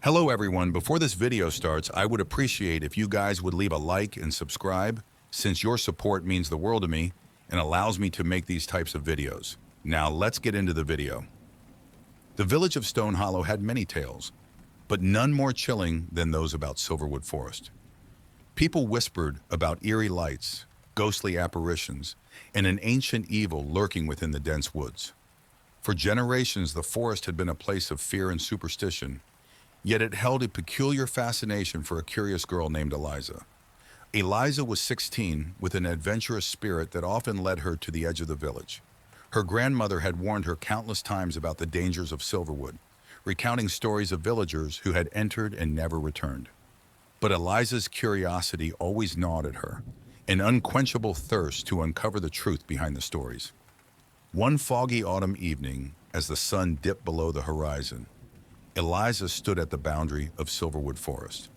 Hello everyone, before this video starts, I would appreciate if you guys would leave a like and subscribe, since your support means the world to me and allows me to make these types of videos. Now let's get into the video. The village of Stone Hollow had many tales, but none more chilling than those about Silverwood Forest. People whispered about eerie lights, ghostly apparitions, and an ancient evil lurking within the dense woods. For generations, the forest had been a place of fear and superstition, yet it held a peculiar fascination for a curious girl named Eliza. Eliza was 16, with an adventurous spirit that often led her to the edge of the village. Her grandmother had warned her countless times about the dangers of Silverwood, recounting stories of villagers who had entered and never returned. But Eliza's curiosity always gnawed at her, an unquenchable thirst to uncover the truth behind the stories. One foggy autumn evening, as the sun dipped below the horizon, Eliza stood at the boundary of Silverwood Forest.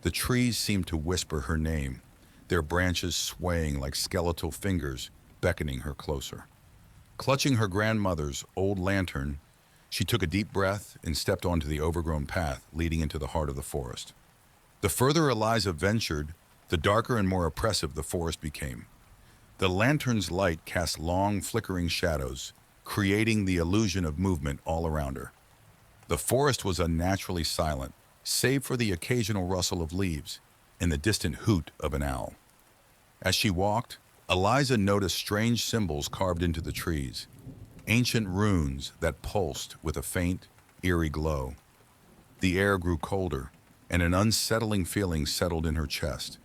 The trees seemed to whisper her name, their branches swaying like skeletal fingers, beckoning her closer. Clutching her grandmother's old lantern, she took a deep breath and stepped onto the overgrown path leading into the heart of the forest. The further Eliza ventured, the darker and more oppressive the forest became. The lantern's light cast long, flickering shadows, creating the illusion of movement all around her. The forest was unnaturally silent, save for the occasional rustle of leaves and the distant hoot of an owl. As she walked, Eliza noticed strange symbols carved into the trees, ancient runes that pulsed with a faint, eerie glow. The air grew colder, and an unsettling feeling settled in her chest.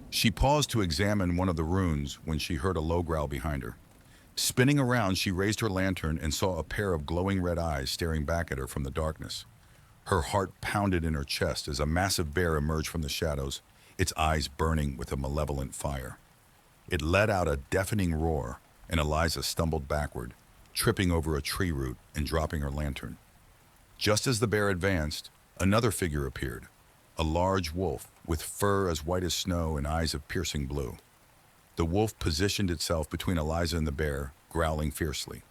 She paused to examine one of the runes when she heard a low growl behind her. Spinning around, she raised her lantern and saw a pair of glowing red eyes staring back at her from the darkness. Her heart pounded in her chest as a massive bear emerged from the shadows, its eyes burning with a malevolent fire. It let out a deafening roar, and Eliza stumbled backward, tripping over a tree root and dropping her lantern. Just as the bear advanced, another figure appeared, a large wolf with fur as white as snow and eyes of piercing blue. The wolf positioned itself between Eliza and the bear, growling fiercely.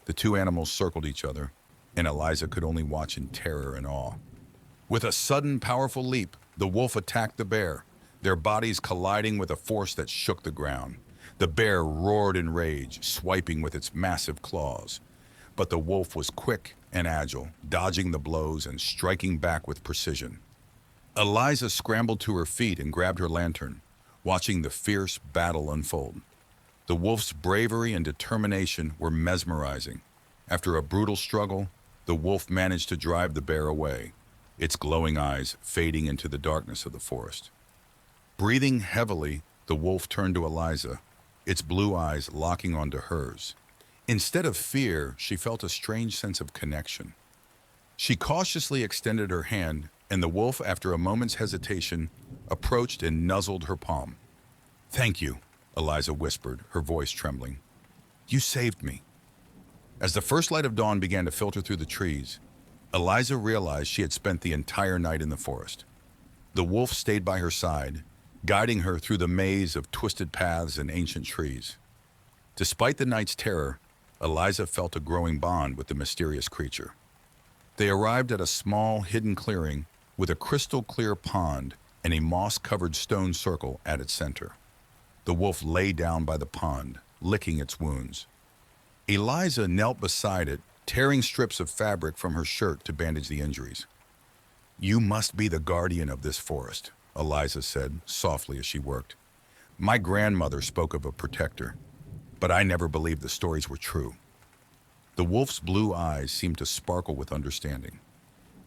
The two animals circled each other, and Eliza could only watch in terror and awe. With a sudden, powerful leap, the wolf attacked the bear, their bodies colliding with a force that shook the ground. The bear roared in rage, swiping with its massive claws. But the wolf was quick and agile, dodging the blows and striking back with precision. Eliza scrambled to her feet and grabbed her lantern, watching the fierce battle unfold. The wolf's bravery and determination were mesmerizing. After a brutal struggle, the wolf managed to drive the bear away, its glowing eyes fading into the darkness of the forest. Breathing heavily, the wolf turned to Eliza, its blue eyes locking onto hers. Instead of fear, she felt a strange sense of connection. She cautiously extended her hand, and the wolf, after a moment's hesitation, approached and nuzzled her palm. "Thank you," Eliza whispered, her voice trembling. "You saved me." As the first light of dawn began to filter through the trees, Eliza realized she had spent the entire night in the forest. The wolf stayed by her side, guiding her through the maze of twisted paths and ancient trees. Despite the night's terror, Eliza felt a growing bond with the mysterious creature. They arrived at a small, hidden clearing with a crystal-clear pond and a moss-covered stone circle at its center. The wolf lay down by the pond, licking its wounds. Eliza knelt beside it, tearing strips of fabric from her shirt to bandage the injuries. "You must be the guardian of this forest," Eliza said softly as she worked. "My grandmother spoke of a protector, but I never believed the stories were true." The wolf's blue eyes seemed to sparkle with understanding.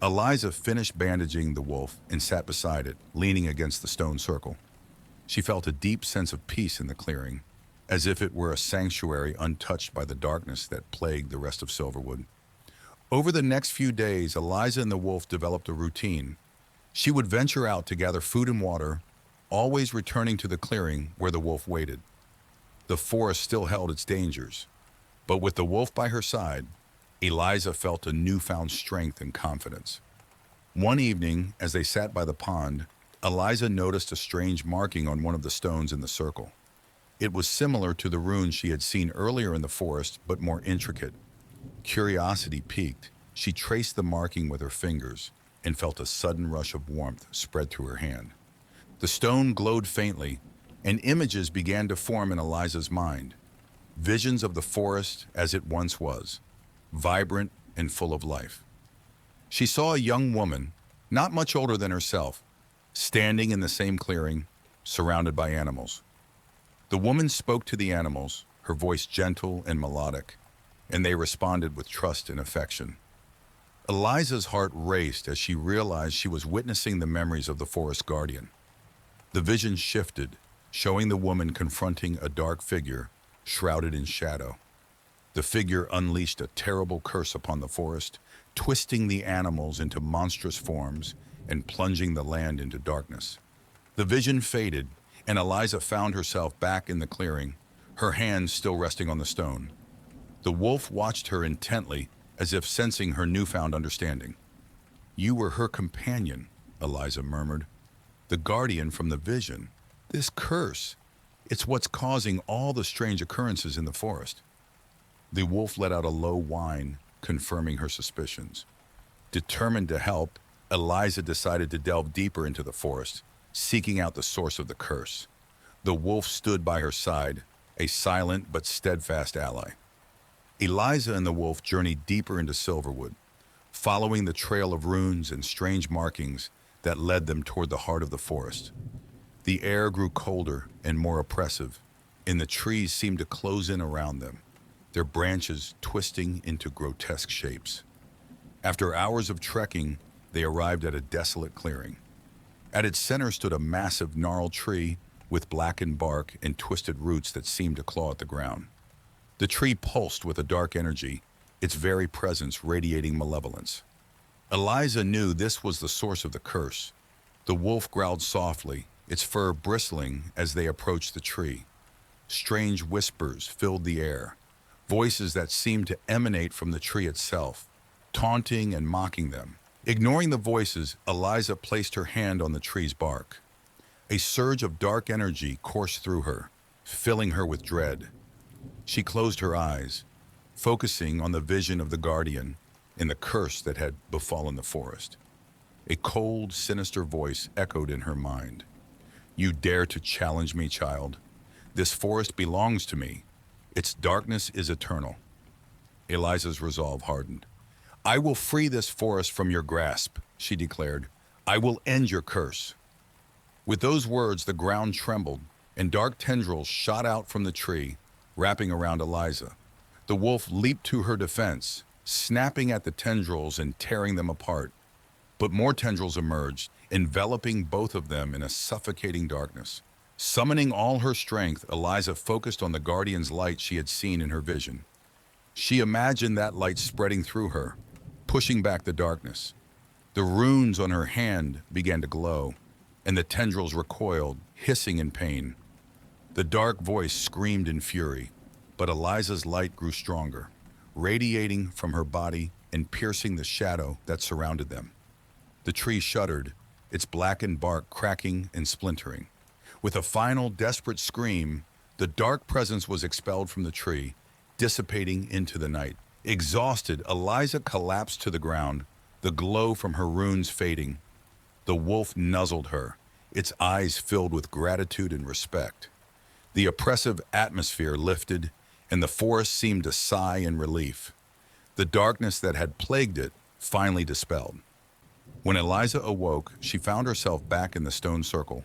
Eliza finished bandaging the wolf and sat beside it, leaning against the stone circle. She felt a deep sense of peace in the clearing, as if it were a sanctuary untouched by the darkness that plagued the rest of Silverwood. Over the next few days, Eliza and the wolf developed a routine. She would venture out to gather food and water, always returning to the clearing where the wolf waited. The forest still held its dangers, but with the wolf by her side, Eliza felt a newfound strength and confidence. One evening, as they sat by the pond, Eliza noticed a strange marking on one of the stones in the circle. It was similar to the runes she had seen earlier in the forest, but more intricate. Curiosity piqued. She traced the marking with her fingers, and felt a sudden rush of warmth spread through her hand. The stone glowed faintly, and images began to form in Eliza's mind. Visions of the forest as it once was, vibrant and full of life. She saw a young woman, not much older than herself, standing in the same clearing, surrounded by animals. The woman spoke to the animals, her voice gentle and melodic, and they responded with trust and affection. Eliza's heart raced as she realized she was witnessing the memories of the forest guardian. The vision shifted, showing the woman confronting a dark figure shrouded in shadow. The figure unleashed a terrible curse upon the forest, twisting the animals into monstrous forms and plunging the land into darkness. The vision faded, and Eliza found herself back in the clearing, her hands still resting on the stone. The wolf watched her intently, as if sensing her newfound understanding. "You were her companion," Eliza murmured. "The guardian from the vision. This curse. It's what's causing all the strange occurrences in the forest." The wolf let out a low whine, confirming her suspicions. Determined to help, Eliza decided to delve deeper into the forest, seeking out the source of the curse. The wolf stood by her side, a silent but steadfast ally. Eliza and the wolf journeyed deeper into Silverwood, following the trail of runes and strange markings that led them toward the heart of the forest. The air grew colder and more oppressive, and the trees seemed to close in around them, their branches twisting into grotesque shapes. After hours of trekking, they arrived at a desolate clearing. At its center stood a massive gnarled tree with blackened bark and twisted roots that seemed to claw at the ground. The tree pulsed with a dark energy, its very presence radiating malevolence. Eliza knew this was the source of the curse. The wolf growled softly, its fur bristling as they approached the tree. Strange whispers filled the air, voices that seemed to emanate from the tree itself, taunting and mocking them. Ignoring the voices, Eliza placed her hand on the tree's bark. A surge of dark energy coursed through her, filling her with dread. She closed her eyes, focusing on the vision of the guardian and the curse that had befallen the forest. A cold, sinister voice echoed in her mind. "You dare to challenge me, child? This forest belongs to me. Its darkness is eternal." Eliza's resolve hardened. "I will free this forest from your grasp," she declared. "I will end your curse." With those words, the ground trembled, and dark tendrils shot out from the tree, wrapping around Eliza. The wolf leaped to her defense, snapping at the tendrils and tearing them apart. But more tendrils emerged, enveloping both of them in a suffocating darkness. Summoning all her strength, Eliza focused on the guardian's light she had seen in her vision. She imagined that light spreading through her, pushing back the darkness. The runes on her hand began to glow, and the tendrils recoiled, hissing in pain. The dark voice screamed in fury, but Eliza's light grew stronger, radiating from her body and piercing the shadow that surrounded them. The tree shuddered, its blackened bark cracking and splintering. With a final desperate scream, the dark presence was expelled from the tree, dissipating into the night. Exhausted, Eliza collapsed to the ground, the glow from her runes fading. The wolf nuzzled her, its eyes filled with gratitude and respect. The oppressive atmosphere lifted, and the forest seemed to sigh in relief. The darkness that had plagued it finally dispelled. When Eliza awoke, she found herself back in the stone circle,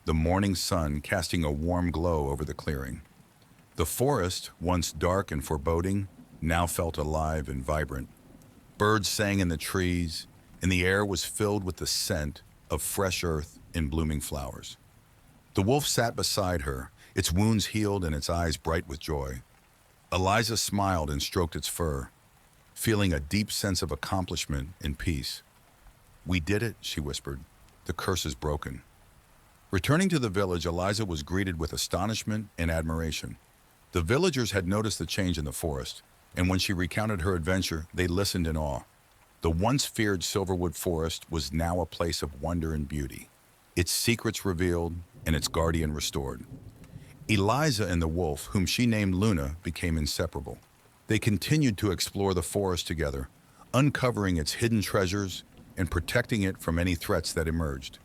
the morning sun casting a warm glow over the clearing. The forest, once dark and foreboding, now felt alive and vibrant. Birds sang in the trees, and the air was filled with the scent of fresh earth and blooming flowers. The wolf sat beside her, its wounds healed and its eyes bright with joy. Eliza smiled and stroked its fur, feeling a deep sense of accomplishment and peace. "We did it," she whispered. "The curse is broken." Returning to the village, Eliza was greeted with astonishment and admiration. The villagers had noticed the change in the forest, and when she recounted her adventure, they listened in awe. The once feared Silverwood forest was now a place of wonder and beauty, its secrets revealed and its guardian restored. Eliza and the wolf, whom she named Luna, became inseparable. They continued to explore the forest together, uncovering its hidden treasures and protecting it from any threats that emerged.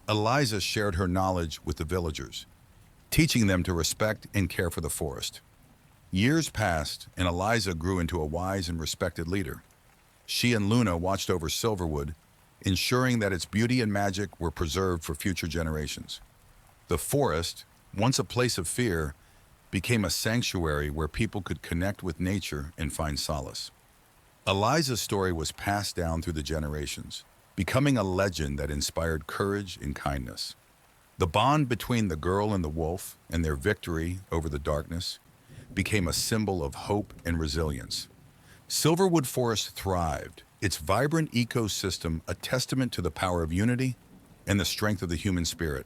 Eliza shared her knowledge with the villagers, teaching them to respect and care for the forest. Years passed, and Eliza grew into a wise and respected leader. She and Luna watched over Silverwood, ensuring that its beauty and magic were preserved for future generations. The forest, once a place of fear, became a sanctuary where people could connect with nature and find solace. Eliza's story was passed down through the generations, becoming a legend that inspired courage and kindness. The bond between the girl and the wolf, and their victory over the darkness, became a symbol of hope and resilience. Silverwood Forest thrived, its vibrant ecosystem a testament to the power of unity and the strength of the human spirit.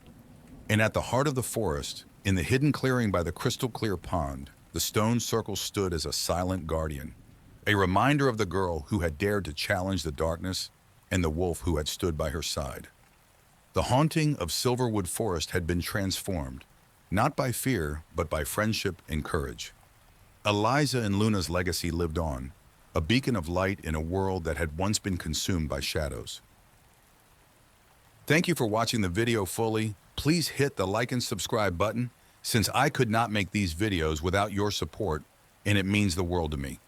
And at the heart of the forest, in the hidden clearing by the crystal-clear pond, the stone circle stood as a silent guardian, a reminder of the girl who had dared to challenge the darkness and the wolf who had stood by her side. The haunting of Silverwood Forest had been transformed, not by fear, but by friendship and courage. Eliza and Luna's legacy lived on, a beacon of light in a world that had once been consumed by shadows. Thank you for watching the video fully. Please hit the like and subscribe button, since I could not make these videos without your support, and it means the world to me.